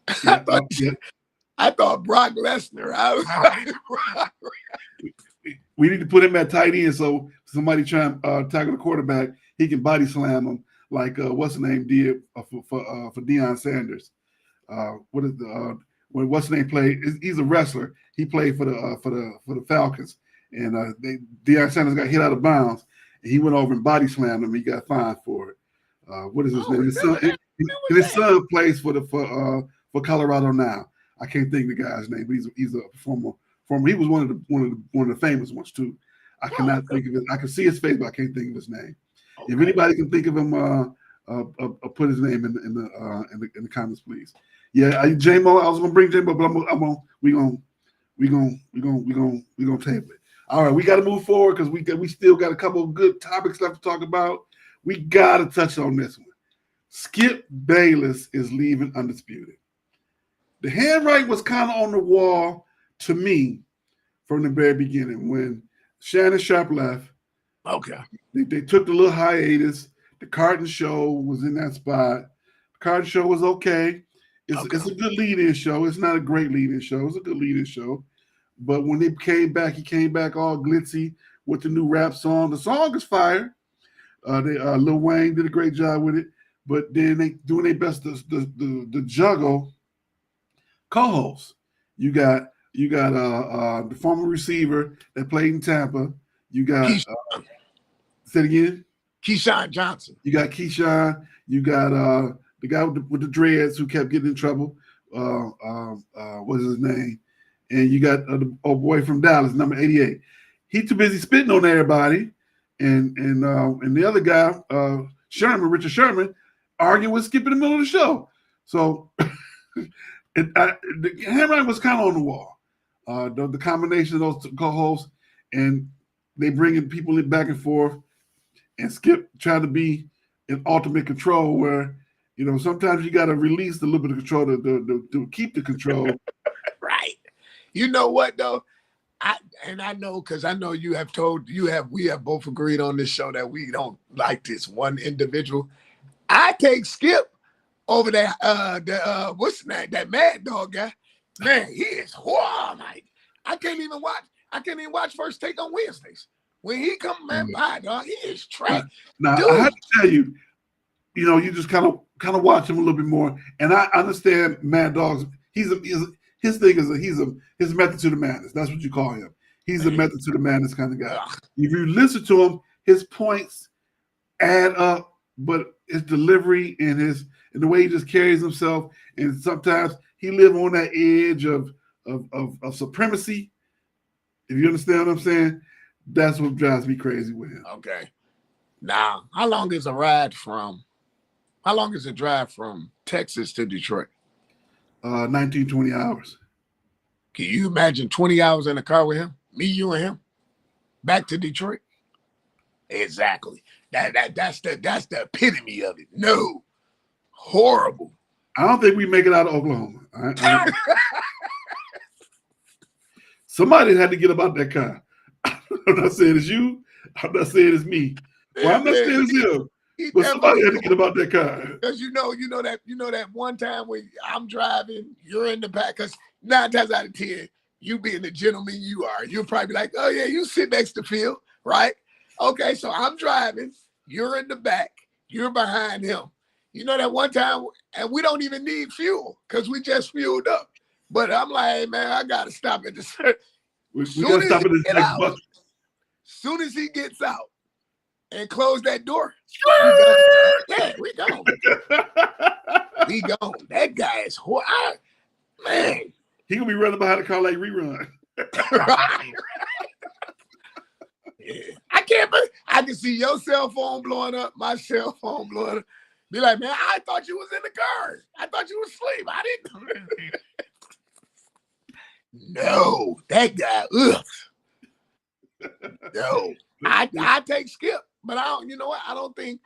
I thought Brock Lesnar. We need to put him at tight end so somebody trying to tackle the quarterback, he can body slam him like what's the name did for Deion Sanders. When what's the name played? He's a wrestler. He played for the Falcons, and Deion Sanders got hit out of bounds, and he went over and body slammed him. He got fined for it. What is his name? His son plays for Colorado now. I can't think of the guy's name, but he's a former. He was one of the famous ones too. I cannot think of it. I can see his face, but I can't think of his name. Okay. If anybody can think of him, put his name in the comments, please. Yeah, J-Mo. I was gonna bring J-Mo, but we gonna table it. All right, we got to move forward because we still got a couple of good topics left to talk about. We got to touch on this one. Skip Bayless is leaving Undisputed. The handwriting was kind of on the wall to me from the very beginning when Shannon Sharp left. Okay, they took the little hiatus. The Carton Show was in that spot. The Carton Show was okay. It's a good lead-in show. It's not a great lead-in show. It's a good lead-in show. But when they came back, he came back all glitzy with the new rap song. The song is fire. Lil Wayne did a great job with it. But then they doing their best to juggle co-hosts. You got the former receiver that played in Tampa. You got say it again. Keyshawn Johnson. You got Keyshawn. You got the guy with the dreads who kept getting in trouble. What's his name? And you got the old boy from Dallas, number 88. He too busy spitting on everybody. And the other guy, Richard Sherman, arguing with Skip in the middle of the show. So the handwriting was kind of on the wall. The combination of those co-hosts, and they bringing people back and forth, and Skip trying to be in ultimate control where, sometimes you got to release a little bit of control to keep the control. Right. You know what, though? I know because I know we have both agreed on this show that we don't like this one individual. I take Skip over what's that Mad Dog guy. Man, he is horrible. I can't even watch. I can't even watch First Take on Wednesdays. When he come by, dog, he is trash. Now I have to tell you, you just kind of watch him a little bit more, and I understand Mad Dog's. His thing is his method to the madness. That's what you call him. He's a method to the madness kind of guy. If you listen to him, his points add up, but his delivery and the way he just carries himself, and sometimes he live on that edge of supremacy. If you understand what I'm saying, that's what drives me crazy with him. Okay. Now, how long is a drive from Texas to Detroit? 19, 20 hours. Can you imagine 20 hours in the car with him? Me, you, and him? Back to Detroit? Exactly. That's the epitome of it. No. Horrible. I don't think we make it out of Oklahoma. Somebody had to get about that car. I'm not saying it's you. I'm not saying it's me. Well, I'm not saying it's him. But somebody had to get about that car. Because you know that one time when I'm driving, you're in the back. Because 9 times out of 10, you being the gentleman you are, you'll probably be like, oh yeah, you sit next to Phil, right? Okay, so I'm driving, you're in the back, you're behind him. You know that one time, and we don't even need fuel because we just fueled up. But I'm like, hey, man, I gotta stop at the we gotta stop at the next bus. Soon as he gets out and close that door, we gone. We gone. That guy is man. He gonna be running behind the car like rerun. Yeah. I can see your cell phone blowing up, my cell phone blowing up. Be like, man, I thought you was in the car. I thought you was asleep. I didn't. No, that guy. Ugh. No, I take Skip, but I don't. You know what? I don't think.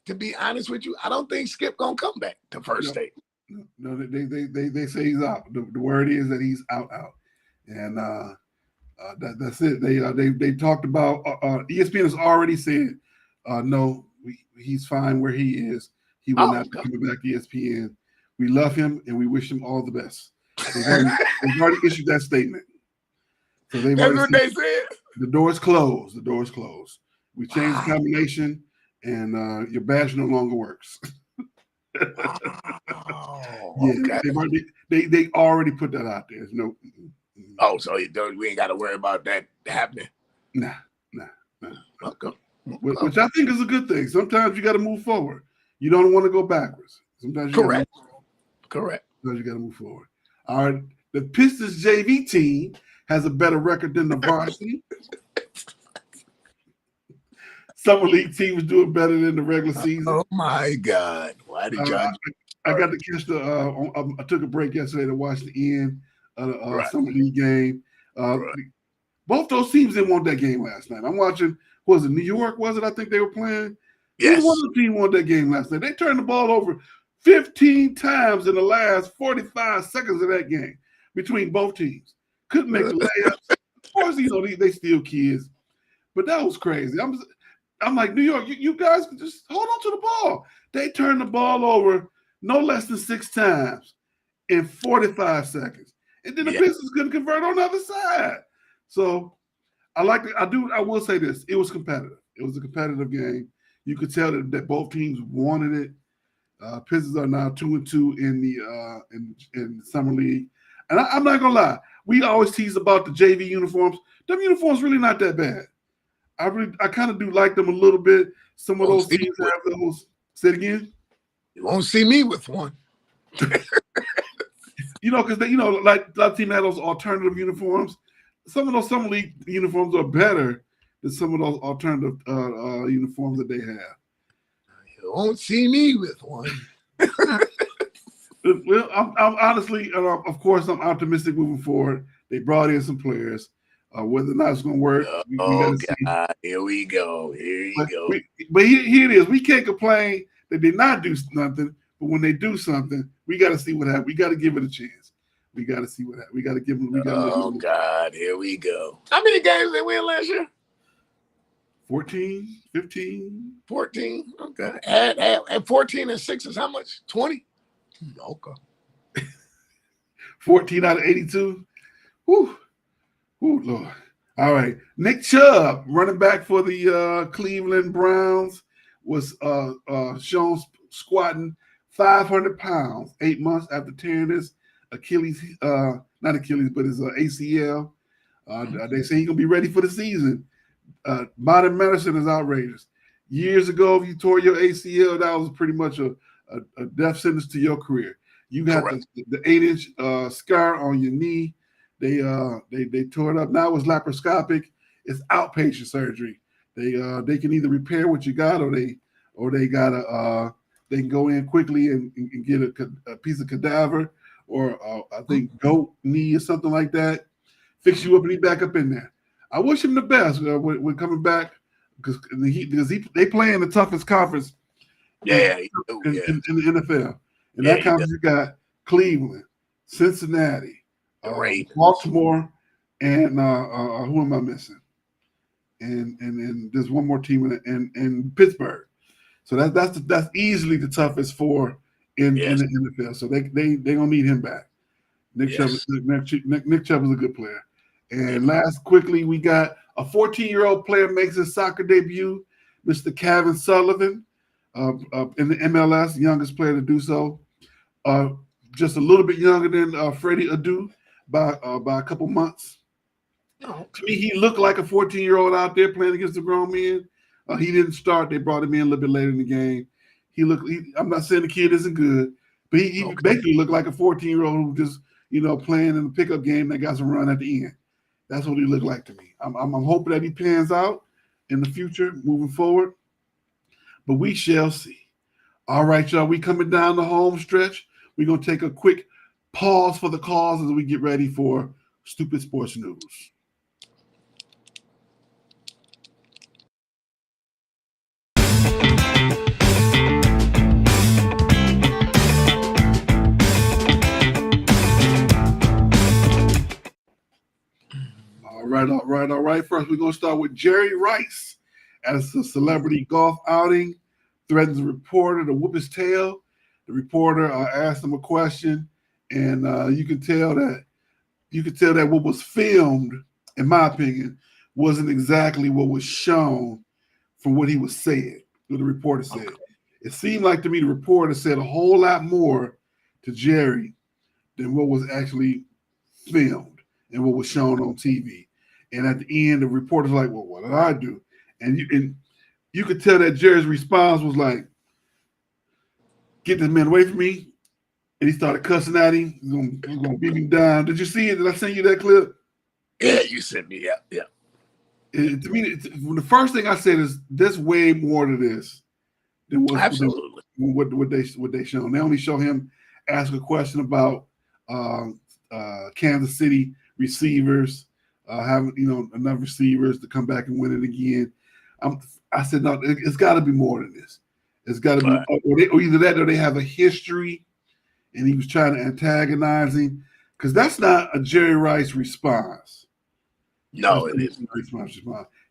To be honest with you, I don't think Skip gonna come back to First State. No, they say he's out. The word is that he's out, and that's it. They talked about. ESPN has already said, no, he's fine where he is. He will not be coming back to ESPN. We love him and we wish him all the best. They've already issued that statement. So that's what they said. The door's closed. The door's closed. We changed the combination, and your badge no longer works. Yeah, they already put that out there. No. Oh, so we ain't got to worry about that happening. Nah. Okay. Which I think is a good thing. Sometimes you got to move forward. You don't want to go backwards. Sometimes you Correct. Sometimes you got to move forward. All right. The Pistons JV team has a better record than the varsity. Summer League team was doing better than the regular season. Oh my God! Why did y'all? I got to catch I took a break yesterday to watch the end of the Summer League game. Both those teams didn't want that game last night. I'm watching. Was it New York? Was it? I think they were playing. Yes. One of the team won that game last night. They turned the ball over 15 times in the last 45 seconds of that game between both teams. Couldn't make the layups. Of course, they still kids, but that was crazy. I'm like, New York, you guys just hold on to the ball. They turned the ball over no less than 6 times in 45 seconds. And then the Pistons couldn't convert on the other side. So I will say this. It was competitive. It was a competitive game. You could tell that both teams wanted it. Pistons are now 2-2 in the summer league. And I'm not gonna lie, we always tease about the JV uniforms. Them uniforms really not that bad. I kind of do like them a little bit. Some of those teams have those. Say it again. You won't see me with one. Because like a lot of teams have those alternative uniforms. Some of those summer league uniforms are better than some of those alternative uniforms that they have. You won't see me with one. Well, I'm honestly, of course, I'm optimistic moving forward. They brought in some players. Whether or not it's going to work, we got to see. Here we go. But here it is. We can't complain that they not do nothing. But when they do something, we got to see what happens. We got to give it a chance. We got to see what happens. We got to give them. God, here we go. How many games they win last year? 14, 15. 14. Okay. At 14 and 6 is how much? 20? Okay. 14 out of 82. Whew. Ooh, Lord. All right. Nick Chubb, running back for the Cleveland Browns, was shown squatting 500 pounds 8 months after tearing his Achilles, not Achilles, but his ACL. They say he's going to be ready for the season. Modern medicine is outrageous. Years ago, if you tore your ACL, that was pretty much a death sentence to your career. You got the 8-inch scar on your knee. They tore it up. Now it's laparoscopic. It's outpatient surgery. They can either repair what you got, or they can go in quickly and get a piece of cadaver, or I think goat knee or something like that. Fix you up and he back up in there. I wish him the best when coming back, because they play in the toughest conference. In the NFL. In that conference, you got Cleveland, Cincinnati, Baltimore, and who am I missing? And there's one more team in Pittsburgh. So that's easily the toughest four in the NFL. So they gonna need him back. Nick Chubb is a good player. And last, quickly, we got a 14-year-old player makes his soccer debut, Mr. Kevin Sullivan, in the MLS, youngest player to do so. Just a little bit younger than Freddie Adu by a couple months. To me, he looked like a 14-year-old out there playing against the grown men. He didn't start. They brought him in a little bit later in the game. I'm not saying the kid isn't good, but he basically looked like a 14-year-old who just, playing in the pickup game that got some run at the end. That's what he looked like to me. I'm hoping that he pans out in the future, moving forward. But we shall see. All right, y'all. We coming down the home stretch. We're going to take a quick pause for the cause as we get ready for Stoopid Sports News. All right. First, we're going to start with Jerry Rice. As a celebrity golf outing, threatens a reporter to whoop his tail. The reporter asked him a question, and you could tell that what was filmed, in my opinion, wasn't exactly what was shown from what he was saying, what the reporter said. Okay. It seemed like to me the reporter said a whole lot more to Jerry than what was actually filmed and what was shown on TV. And at the end, the reporter's like, well, what did I do? And you could tell that Jerry's response was like, get this man away from me. And he started cussing at him. He's gonna beat him down. Did you see it? Did I send you that clip? Yeah, you sent me. Yeah. To me, the first thing I said is there's way more to this than what they shown. They only show him ask a question about Kansas City receivers, having enough receivers to come back and win it again. I said no, it's got to be more than this. It's got to be, or either that, or they have a history, and he was trying to antagonize him, because that's not a Jerry Rice response. No, it isn't.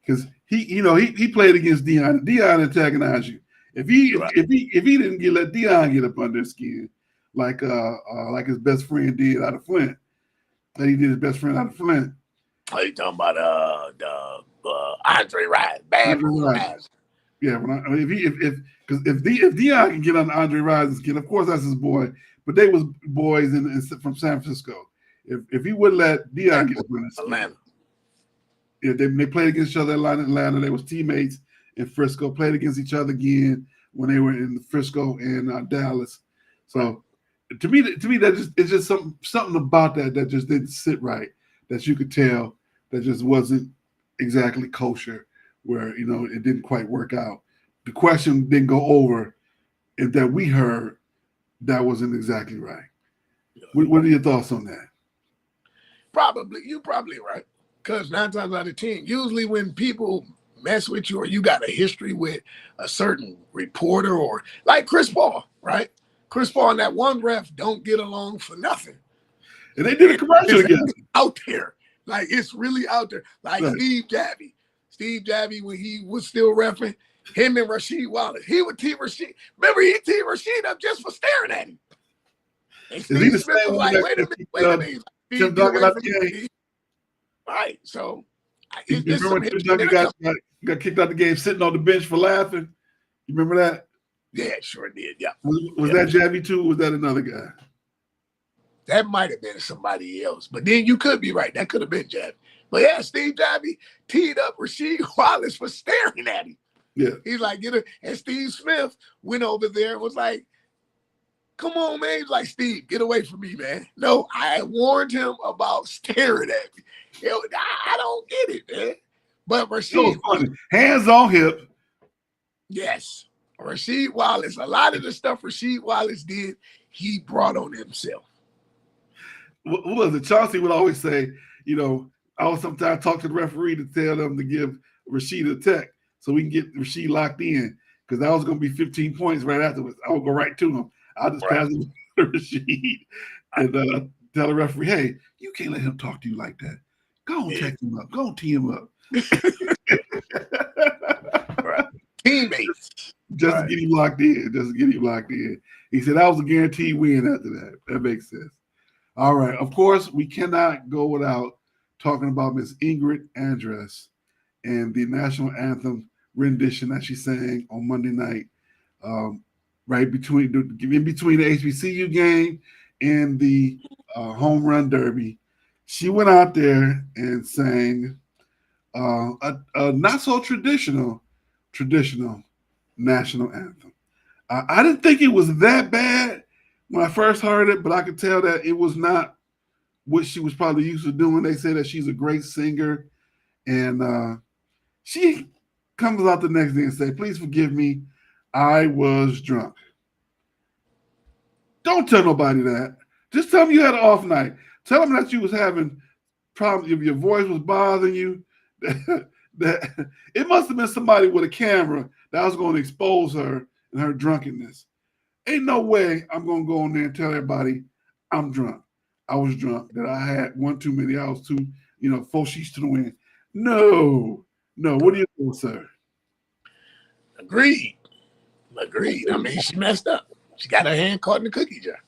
Because he played against Deion. Deion antagonized you. If he didn't let Deion get up under his skin, like his best friend did out of Flint, that he did his best friend out of Flint. Are you talking about Andre Rison? Bad Rison. Yeah, if Deion can get on Andre Rison's skin, of course that's his boy. But they was boys from San Francisco. If he wouldn't let Deion get up on his skin, Atlanta. Yeah, they played against each other in Atlanta. They was teammates in Frisco. Played against each other again when they were in Frisco and Dallas. So to me, that it's just something about that just didn't sit right. That you could tell that just wasn't exactly kosher, where it didn't quite work out. The question didn't go over, and that we heard that wasn't exactly right. What are your thoughts on that? You're probably right. Because 9 times out of 10, usually when people mess with you or you got a history with a certain reporter, or like Chris Paul, right? Chris Paul and that one ref don't get along for nothing. And they did a commercial together. Out there. Like, it's really out there. Like right. Steve Javie, when he was still reffing, him and Rasheed Wallace. He would tee Rasheed. Remember, he teed Rasheed up just for staring at him. And Steve Smith was like, wait a minute. Tim Duncan out the game. Right. So You It's remember some when Tim history Duncan there. got kicked out the game sitting on the bench for laughing? You remember that? Yeah, sure did. Yeah. Was that Javi too? Or was that another guy? That might have been somebody else. But then you could be right. That could have been Javi. But yeah, Steve Javi teed up Rasheed Wallace for staring at him. Yeah. He's like, get it. And Steve Smith went over there and was like, come on, man. He's like, Steve, get away from me, man. No, I warned him about staring at me. I don't get it, man. But Rasheed, hands on hip. yes. Rasheed Wallace, a lot of the stuff Rasheed Wallace did, he brought on himself. What was it? Chauncey would always say, I would sometimes talk to the referee to tell them to give Rasheed a tech so we can get Rasheed locked in, because that was going to be 15 points right afterwards. I would go right to him. I'll just pass him to Rasheed and tell the referee, hey, you can't let him talk to you like that. Go on, text him up. Go on, tee him up. Right. Teammates. Just to get him locked in. He said that was a guaranteed win after that. That makes sense. All right. Of course, we cannot go without talking about Miss Ingrid Andress and the national anthem rendition that she sang on Monday night, right in between the HBCU game and the home run derby. She went out there and sang a not so traditional national anthem. I didn't think it was that bad when I first heard it, but I could tell that it was not what she was probably used to doing. They say that she's a great singer, and she comes out the next day and say, "Please forgive me, I was drunk." Don't tell nobody that. Just tell them you had an off night. Tell them that you was having problems, if your voice was bothering you. That it must have been somebody with a camera that was going to expose her and her drunkenness. Ain't no way I'm going to go on there and tell everybody I'm drunk. I was drunk, that I had one too many. I was too, 4 sheets to the wind. No. What do you think, sir? Agreed. I mean, she messed up. She got her hand caught in the cookie jar.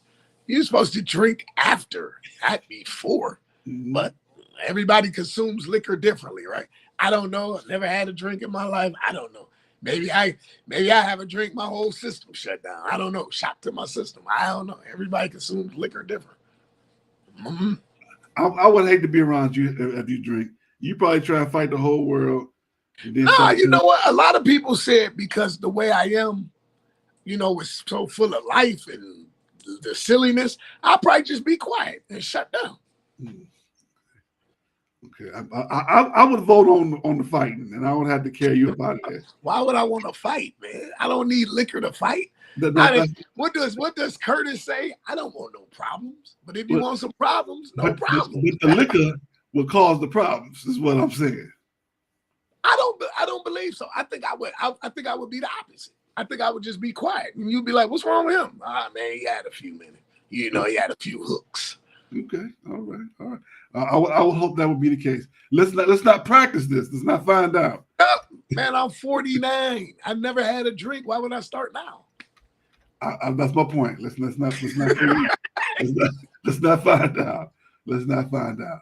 You're supposed to drink after, not before. Mm-hmm. But everybody consumes liquor differently, right? I don't know. I've never had a drink in my life. I don't know. Maybe I have a drink, my whole system shut down. I don't know. Shock to my system. I don't know. Everybody consumes liquor different. Mm-hmm. I would hate to be around you if you drink. You probably try to fight the whole world. No, you know what? A lot of people said because the way I am, is so full of life and the silliness, I'll probably just be quiet and shut down. Mm. Okay, I would vote on the fighting, and I would have to carry you about it. Why would I want to fight, man? I don't need liquor to fight. What does Curtis say? I don't want no problems. But if you want some problems, no problems. But the liquor will cause the problems, is what I'm saying. I don't believe so. I think I would be the opposite. I think I would just be quiet, and you'd be like, "What's wrong with him?" Man, he had a few minutes. He had a few hooks. Okay, all right. I would hope that would be the case. Let's not practice this. Let's not find out. Oh, man, I'm 49. I've never had a drink. Why would I start now? That's my point. Let's not find out. Let's not find out.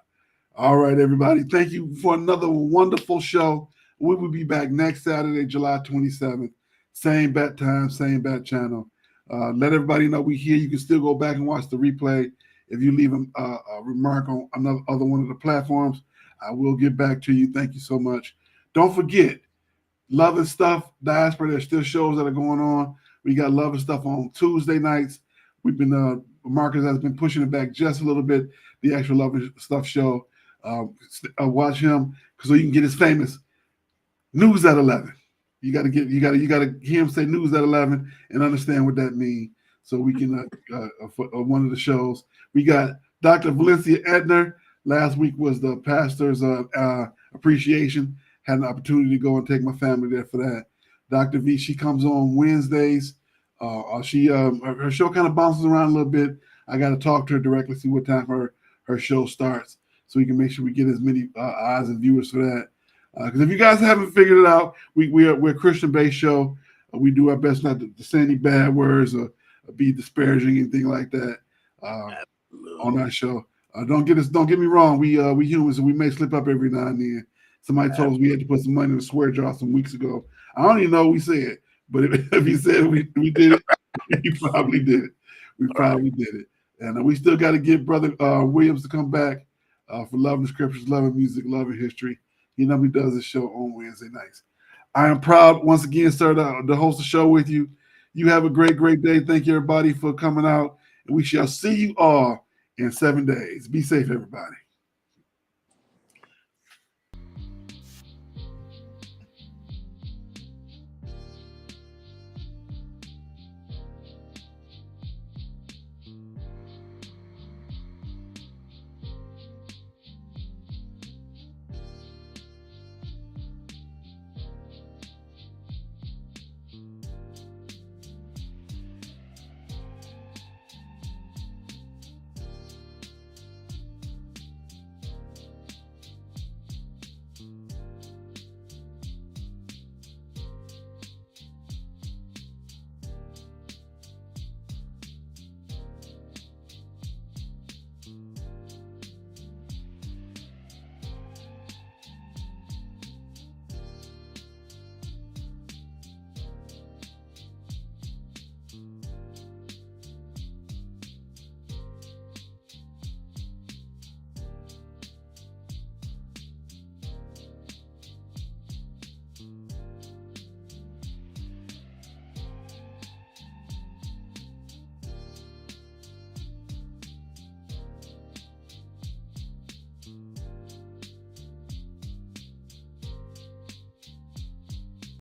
All right, everybody. Thank you for another wonderful show. We will be back next Saturday, July 27th. Same bat time, same bat channel. Let everybody know we here. You can still go back and watch the replay. If you leave a remark on other one of the platforms, I will get back to you. Thank you so much. Don't forget, Love and Stuff Diaspora. There's still shows that are going on. We got Love and Stuff on Tuesday nights. We've been Marcus has been pushing it back just a little bit. The actual Love and Stuff show. Watch him so you can get his famous news at 11. You got to hear him say news at 11 and understand what that means. So we can for one of the shows. We got Dr. Valencia Edner. Last week was the pastor's appreciation. Had an opportunity to go and take my family there for that. Dr. V, she comes on Wednesdays. Her show kind of bounces around a little bit. I got to talk to her directly, see what time her show starts, so we can make sure we get as many eyes and viewers for that. Because if you guys haven't figured it out, we're a Christian-based show. We do our best not to say any bad words or be disparaging, anything like that on our show. Don't get me wrong. We humans, and we may slip up every now and then. Somebody told us we had to put some money in the swear jar some weeks ago. I don't even know what we said, but if he said we did it, he probably did it. We probably did it. And we still got to get Brother Williams to come back for Loving the Scriptures, Loving Music, Loving History. He does this show on Wednesday nights. I am proud, once again, sir, to host the show with you. You have a great, great day. Thank you, everybody, for coming out. And we shall see you all in 7 days. Be safe, everybody.